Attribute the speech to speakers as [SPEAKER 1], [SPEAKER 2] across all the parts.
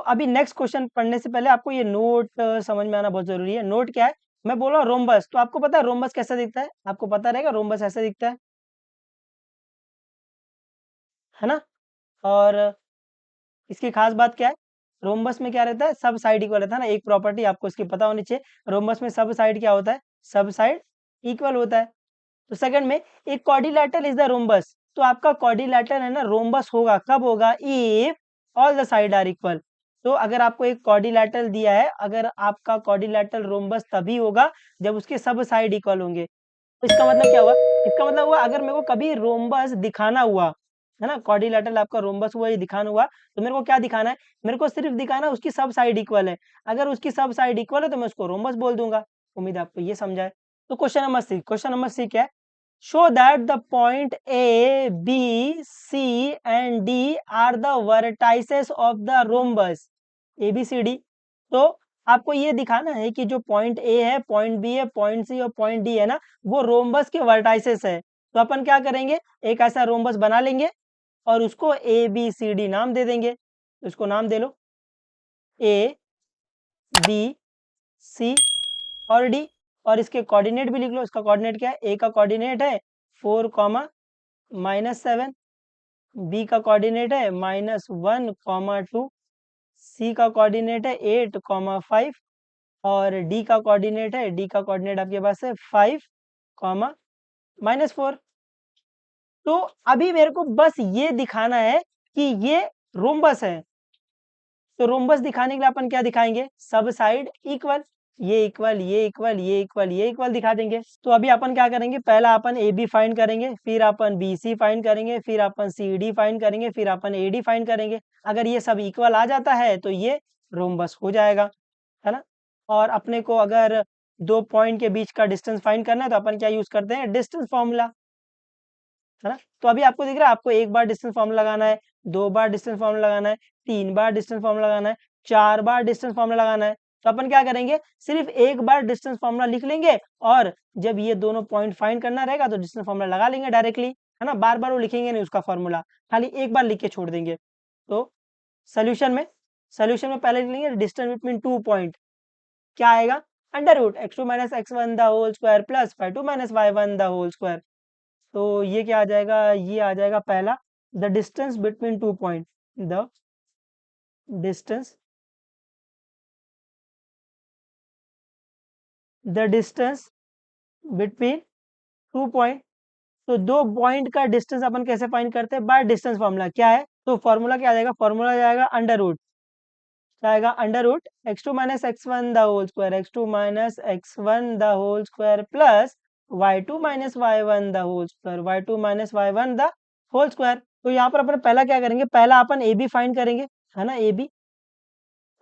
[SPEAKER 1] अभी next question पढ़ने से पहले आपको ये नोट समझ में आना बहुत जरूरी है। नोट क्या है, मैं बोल रहा हूँ रोम्बस, तो आपको पता है रोम्बस कैसा दिखता है, आपको पता रहेगा रोम्बस ऐसा दिखता है ना। और इसकी खास बात क्या है, रोम्बस में क्या रहता है, सब साइड इक्वल रहता है ना। एक प्रॉपर्टी आपको इसकी पता होनी चाहिए, रोम्बस में सब साइड क्या होता है, सब साइड इक्वल होता है। तो सेकंड में एक क्वाड्रिलेटरल इज द रोम्बस, तो आपका क्वाड्रिलेटरल है ना रोम्बस होगा कब होगा, if all the side are equal. तो अगर आपको एक क्वाड्रिलेटरल दिया है, अगर आपका क्वाड्रिलेटरल रोम्बस तभी होगा जब उसके सब साइड इक्वल होंगे। तो इसका मतलब क्या हुआ, इसका मतलब हुआ अगर मेरे को कभी रोम्बस दिखाना हुआ है ना, क्वाड्रिलेटरल आपका रोम्बस हुआ, ये दिखाना हुआ, तो मेरे को क्या दिखाना है, मेरे को सिर्फ दिखाना है उसकी सब साइड इक्वल है। अगर उसकी सब साइड इक्वल है तो मैं उसको रोम्बस बोल दूंगा। उम्मीद है आपको ये समझा है। तो क्वेश्चन नंबर सी क्या है, show that the point A B C and D are the vertices of the rhombus, A B C D. तो आपको ये दिखाना है कि जो पॉइंट ए है, पॉइंट बी है, पॉइंट सी और पॉइंट डी है ना, वो रोम्बस के वर्टाइसेस है। तो अपन क्या करेंगे, एक ऐसा रोम्बस बना लेंगे और उसको ए बी सी डी नाम दे देंगे। तो इसको नाम दे लो ए बी सी और डी, और इसके कोऑर्डिनेट भी लिख लो। इसका कोऑर्डिनेट क्या है, ए का कोऑर्डिनेट है 4, -7, बी का कोऑर्डिनेट है -1, 2, सी का कोऑर्डिनेट है 8, 5 और डी का कोऑर्डिनेट है, डी का कोऑर्डिनेट आपके पास है 5, -4। तो अभी मेरे को बस ये दिखाना है कि ये रोम्बस है। तो रोम्बस दिखाने के लिए अपन क्या दिखाएंगे, सब साइड इक्वल, ये इक्वल, ये इक्वल, ये इक्वल, ये इक्वल दिखा देंगे। तो अभी अपन क्या करेंगे, पहला अपन ए बी फाइंड करेंगे, फिर अपन बी सी फाइंड करेंगे, फिर अपन सी डी फाइंड करेंगे, फिर अपन ए डी फाइंड करेंगे। अगर ये सब इक्वल आ जाता है तो ये रोम्बस हो जाएगा, है ना। और अपने को अगर दो पॉइंट के बीच का डिस्टेंस फाइंड करना है तो अपन क्या यूज करते हैं, डिस्टेंस फॉर्मूला, है ना। तो अभी आपको दिख रहा है, आपको एक बार डिस्टेंस फॉर्मूला लगाना है, दो बार डिस्टेंस फॉर्मूला लगाना है, तीन बार डिस्टेंस फॉर्मूला लगाना है, चार बार डिस्टेंस फॉर्मूला लगाना है। तो अपन क्या करेंगे, सिर्फ एक बार डिस्टेंस फॉर्मूला लिख लेंगे और जब ये दोनों पॉइंट फाइंड करना रहेगा तो डिस्टेंस फॉर्मूला लगा लेंगे डायरेक्टली, है ना। बार बार वो लिखेंगे नहीं उसका फॉर्मूला, खाली एक बार लिख के छोड़ देंगे। तो सोल्यूशन में, पहले लिख लेंगे डिस्टेंस बिटवीन टू पॉइंट, क्या आएगा, √(x2 - x1) the whole square plus (y2 - y1) the whole square. तो ये क्या आ जाएगा, ये आ जाएगा पहला, the distance between two point, the distance, between two point. तो दो पॉइंट का डिस्टेंस अपन कैसे फाइंड करते हैं, बाय डिस्टेंस फॉर्मूला, क्या है, तो फॉर्मूला क्या आ जाएगा, फॉर्मूला जाएगा अंडर रूट, क्या आएगा, √(x2 - x1) the whole square, (x2 - x1) the whole square plus (y2 - y1) the whole square, (y2 - y1) the whole square. तो यहाँ पर अपन पहला क्या करेंगे, पहला अपन ए बी फाइंड करेंगे, है ना, ए बी।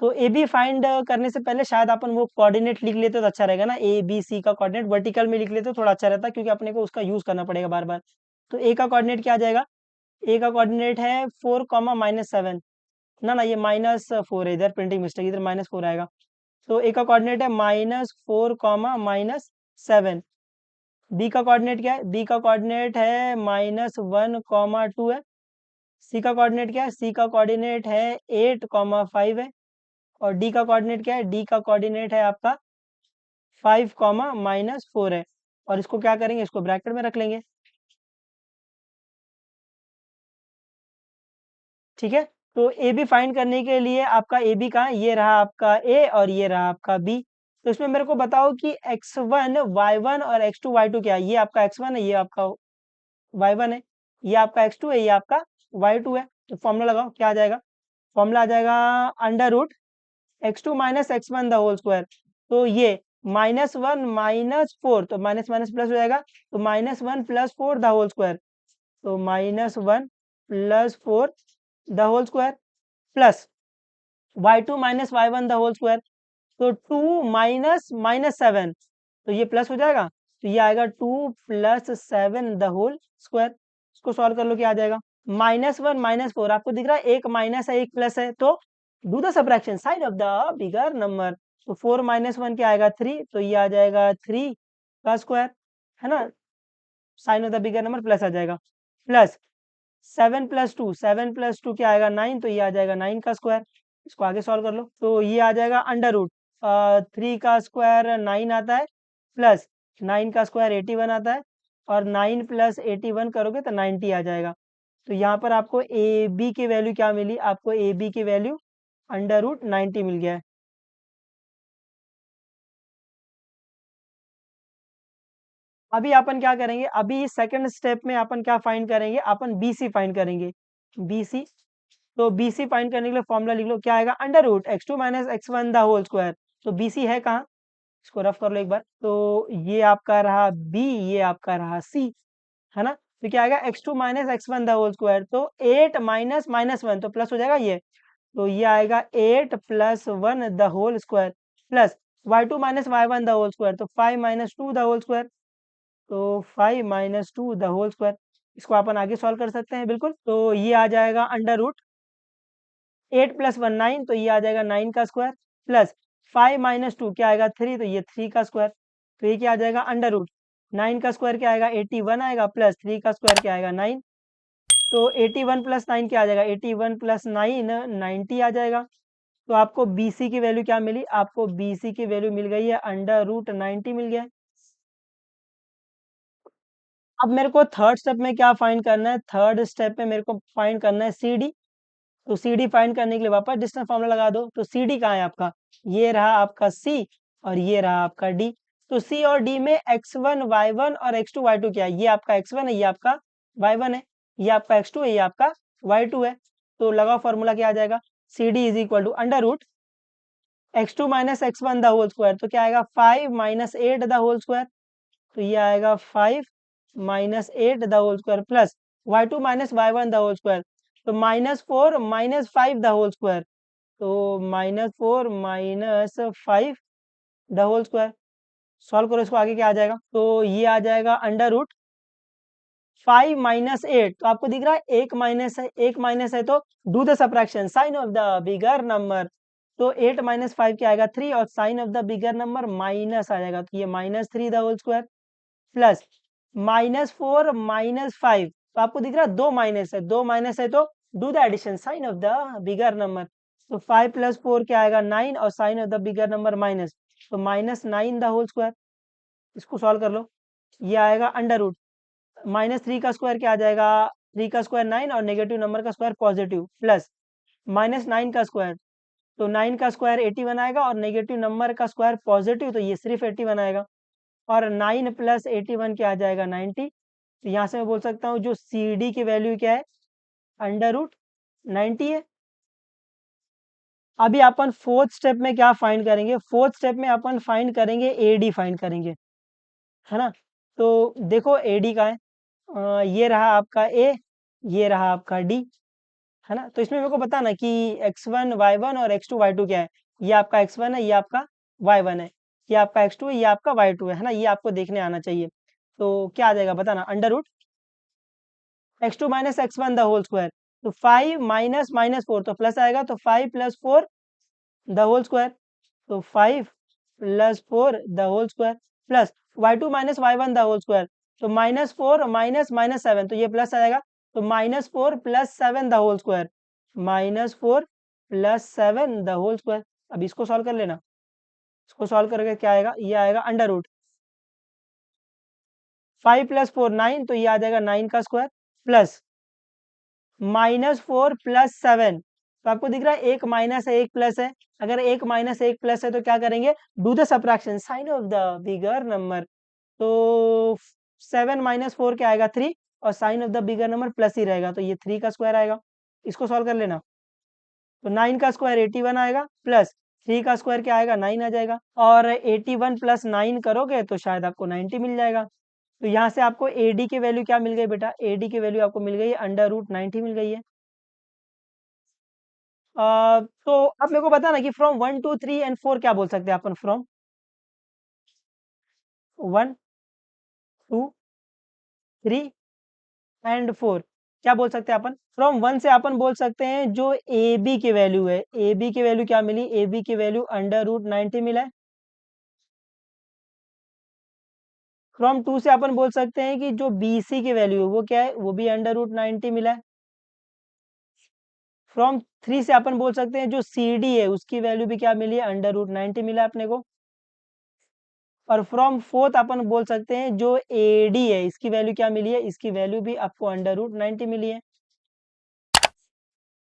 [SPEAKER 1] तो ए बी फाइंड करने से पहले शायद अपन वो कोऑर्डिनेट लिख लेते तो अच्छा रहेगा ना, ए बी सी का कोऑर्डिनेट वर्टिकल में लिख लेते तो थोड़ा अच्छा रहता, क्योंकि अपने को उसका यूज करना पड़ेगा बार बार। तो ए का कोऑर्डिनेट क्या आ जाएगा, ए का कोऑर्डिनेट है 4, -7, ना ना ये -4 है, इधर प्रिंटिंग मिस्टेक, इधर -4 आएगा। तो ए का कोऑर्डिनेट है -4, -7। बी का कोऑर्डिनेट क्या है, बी का कोऑर्डिनेट है -1, 2 है। सी का कोऑर्डिनेट क्या है, सी का कोऑर्डिनेट है 8, 5 है। और डी का कोऑर्डिनेट क्या है, डी का कोऑर्डिनेट है आपका 5, -4 है। और इसको क्या करेंगे, इसको ब्रैकेट में रख लेंगे, ठीक है। तो ए बी फाइंड करने के लिए आपका ए बी कहाँ है, ये रहा आपका ए और ये रहा आपका बी। तो इसमें मेरे को बताओ कि x1 y1 और x2 y2 क्या है, ये आपका x1 है, ये आपका y1 है, ये आपका x2 है, ये आपका y2 है। तो फॉर्मूला लगाओ, क्या आ जाएगा, फॉर्मूला आ जाएगा √(x2 - x1) the whole square. तो ये -1 - 4, तो माइनस माइनस प्लस हो जाएगा, तो -1 + 4 द होल स्क्वायर। तो -1 + 4 the whole square plus (y2 - y1) the whole square. तो 2 - -7, तो ये प्लस हो जाएगा, तो ये आएगा 2 + 7 द होल स्क्वायर। इसको सॉल्व कर लो, क्या आ जाएगा, -1 - 4, आपको दिख रहा है एक माइनस है एक प्लस है, तो do the subtraction side of the bigger number. तो 4 - 1 क्या आएगा 3, तो ये आ जाएगा 3 का स्क्वायर, है ना, sign of the bigger number plus आ जाएगा, प्लस 7 + 2, 7 + 2 क्या आएगा 9, तो ये आ जाएगा 9 का स्क्वायर। इसको आगे सॉल्व कर लो, तो ये आ जाएगा अंडर रूट 3 का स्क्वायर 9 आता है, प्लस 9 का स्क्वायर 81 आता है, और 9 प्लस 81 करोगे तो 90 आ जाएगा। तो यहाँ पर आपको ए बी की वैल्यू क्या मिली, आपको ए बी की वैल्यू अंडर रूट 90 मिल गया है। अभी अपन क्या करेंगे, अभी सेकंड स्टेप में अपन क्या फाइंड करेंगे, अपन बी सी फाइंड करेंगे। बी सी, तो बी सी फाइंड करने के लिए फॉर्मूला लिख लो, क्या आएगा, under root x2 minus x1 the whole square. तो बी सी है कहाँ, इसको रफ कर लो एक बार, तो ये आपका रहा बी, ये आपका रहा सी, है ना। तो क्या आएगा, x2 minus x1 the whole square, तो 8 माइनस माइनस 1 तो प्लस हो जाएगा ये, तो ये आएगा 8 plus 1 the whole square, plus y2 minus y1 the whole square, तो 5 माइनस 2 द होल स्क्वायर, तो 5 माइनस 2 द होल स्क्वायर। इसको अपन आगे सॉल्व कर सकते हैं बिल्कुल, तो ये आ जाएगा अंडर रूट 8 प्लस 1 9, तो ये आ जाएगा 9 का स्क्वायर, प्लस 5 माइनस 2 क्या आएगा 3, तो ये 3 का स्क्वायर, तो ये क्या आ जाएगा अंडर रूट 9 का स्क्वायर क्या आएगा 81 आएगा, प्लस 3 का स्क्वायर क्या आएगा 9, तो 81 प्लस 9 क्या आ जाएगा, 81 प्लस 9 90 आ जाएगा। तो आपको बी सी की वैल्यू क्या मिली, आपको बी सी की वैल्यू मिल गई है अंडर रूट 90 मिल गया है। अब मेरे को थर्ड स्टेप में क्या फाइंड करना है, थर्ड स्टेप में मेरे को फाइंड करना है सी डी। तो सी डी फाइंड करने के लिए वापस डिस्टेंस फार्मूला लगा दो, तो सी डी कहाँ है आपका, ये रहा आपका सी, और ये रहा आपका डी। तो सी और डी में x1 y1 और x2 y2 क्या है, ये आपका x1 है, ये आपका y1 है, ये आपका x2 है, ये आपका y2 है। तो लगाओ फॉर्मूला, क्या आ जाएगा, C D is equal to under root x2 minus x1 the whole square, तो क्या आएगा 5 माइनस 8 द होल स्क्वायर, तो ये आएगा 5 minus 8 the whole square, plus y2 minus y1 the whole square, तो minus 4 minus 5 the whole square, तो minus 4 minus 5 the whole square. Solve करो इसको, आगे क्या आ जाएगा, तो ये आ जाएगा अंडर रूट 5 माइनस 8, तो आपको दिख रहा है एक माइनस है, एक माइनस है, तो do the subtraction sign of the bigger number, तो 8 माइनस 5 क्या आएगा 3, और sign of the bigger number minus आ जाएगा, तो ये minus 3 the whole square, plus minus 4 minus 5, तो आपको दिख रहा है दो माइनस है, दो माइनस है, तो do the addition sign of the bigger number, तो 5 प्लस 4 क्या आएगा 9, और sign of the bigger number minus, तो माइनस 9 द होल स्क्वायर। इसको सॉल्व कर लो, ये आएगा अंडर रूट माइनस 3 का स्क्वायर क्या आ जाएगा, 3 का स्क्वायर 9, और नेगेटिव नंबर का स्क्वायर पॉजिटिव, प्लस माइनस 9 का स्क्वायर, तो 9 का स्क्वायर 81 आएगा, और नेगेटिव नंबर का स्क्वायर पॉजिटिव, तो ये सिर्फ 81 आएगा, और 9 प्लस 81 क्या आ जाएगा 90। तो यहाँ से मैं बोल सकता हूँ जो सी डी की वैल्यू क्या है, अंडर रूट 90 है। अभी अपन फोर्थ स्टेप में क्या फाइंड करेंगे, फोर्थ स्टेप में अपन फाइंड करेंगे ए डी फाइंड करेंगे, है ना। तो देखो ए डी का है, ये रहा आपका ए, ये रहा आपका डी, है ना। तो इसमें मेरे को बताना कि x1 y1 और x2 y2 क्या है, ये आपका x1 है, ये आपका y1 है, ये आपका x2 है, ये आपका y2 है ना, ये आपको देखने आना चाहिए। तो क्या आ जाएगा बताना, under root x2 minus x1 the whole square, तो 5 माइनस माइनस 4 तो प्लस आएगा, तो 5 प्लस 4 द होल स्क्वायर, तो 5 plus 4 the whole square, plus y2 minus y1 the whole square, तो माइनस 4 माइनस माइनस 7, तो ये प्लस आएगा, तो minus 4 plus 7 the whole square, minus 4 plus 7 the whole square. अब इसको सॉल्व कर लेना, इसको सॉल्व करके क्या आएगा, ये आएगा अंडर रूट 5 प्लस 4 9, तो ये आ जाएगा 9 का स्क्वायर, प्लस माइनस 4 प्लस 7, तो आपको दिख रहा है एक माइनस है एक प्लस है, अगर एक माइनस एक प्लस है तो क्या करेंगे, do the subtraction sign of the bigger number, तो 7 माइनस 4 क्या आएगा 3, और sign of the bigger number plus ही रहेगा, तो ये 3 का स्क्वायर आएगा। इसको सॉल्व कर लेना, तो 9 का स्क्वायर 81 आएगा, प्लस 3 का स्क्वायर क्या आएगा 9 आ जाएगा, और 81 प्लस 9 करोगे तो शायद आपको 90 मिल जाएगा। तो यहाँ से आपको ए डी की वैल्यू क्या मिल गई बेटा, ए डी की वैल्यू आपको मिल गई अंडर रूट 90 मिल गई है। तो आप मेरे को बताना कि फ्रॉम 1 2 3 एंड 4 क्या बोल सकते हैं अपन, फ्रॉम 1 2 3 एंड 4 क्या बोल सकते हैं अपन, फ्रॉम 1 से अपन बोल सकते हैं जो ए बी की वैल्यू है, ए बी की वैल्यू क्या मिली, ए बी की वैल्यू अंडर रूट 90 मिला है। फ्रॉम 2 से अपन बोल सकते हैं कि जो बी सी की वैल्यू है वो क्या है, वो भी अंडर रूट 90 मिला है। फ्रॉम 3 से अपन बोल सकते हैं जो सी डी है उसकी वैल्यू भी क्या मिली है, √90 मिला है अपने को। और फ्रॉम फोर्थ अपन बोल सकते हैं जो ए डी है इसकी वैल्यू क्या मिली है, इसकी वैल्यू भी आपको √90 मिली है।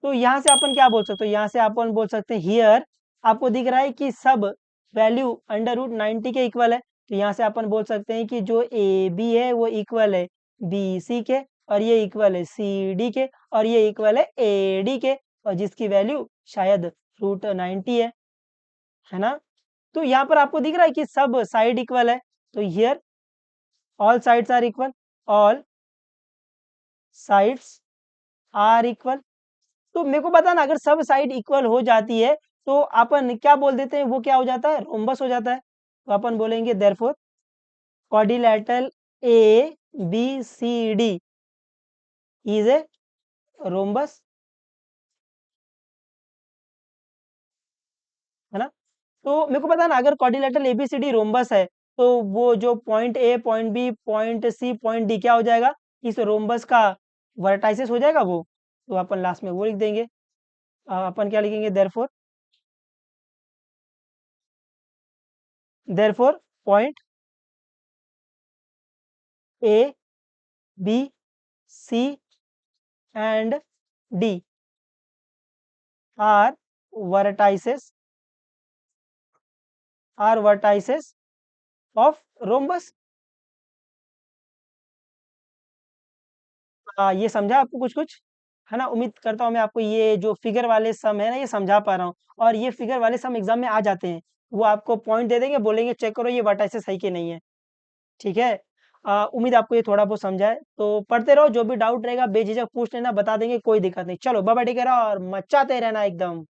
[SPEAKER 1] तो यहाँ से अपन क्या बोल सकते हो, यहाँ से अपन बोल सकते हैं हियर आपको दिख रहा है कि सब वैल्यू √90 के इक्वल है। तो यहाँ से अपन बोल सकते हैं कि जो ए बी है वो इक्वल है बी सी के, और ये इक्वल है सी डी के, और ये इक्वल है ए डी के, और जिसकी वैल्यू शायद √90 है ना। तो यहाँ पर आपको दिख रहा है कि सब साइड इक्वल है। तो here all sides are equal, all sides are equal. तो मेरे को पता ना, अगर सब साइड इक्वल हो जाती है तो अपन क्या बोल देते हैं, वो क्या हो जाता है, रोम्बस हो जाता है। तो अपन बोलेंगे therefore quadrilateral A B C D is a rhombus, है ना। तो मेरे को पता है ना, अगर quadrilateral A B C D rhombus है तो वो जो point A point B point C point D क्या हो जाएगा, इस रोम्बस का वर्टाइसिस हो जाएगा वो। तो अपन लास्ट में वो लिख देंगे। अपन क्या लिखेंगे, therefore point A B C and D are vertices are vertices of rhombus. ये समझा आपको कुछ कुछ, है ना। उम्मीद करता हूँ मैं आपको ये जो फिगर वाले सम है ना ये समझा पा रहा हूँ। और ये फिगर वाले सम एग्जाम में आ जाते हैं, वो आपको पॉइंट दे देंगे, बोलेंगे चेक करो ये वर्टाइसेस है कि नहीं है। ठीक है। उम्मीद आपको ये थोड़ा बहुत समझा है। तो पढ़ते रहो, जो भी डाउट रहेगा बेझिझक पूछ लेना, बता देंगे, कोई दिक्कत नहीं। चलो बाबा टेक केयर और मचाते रहना एकदम।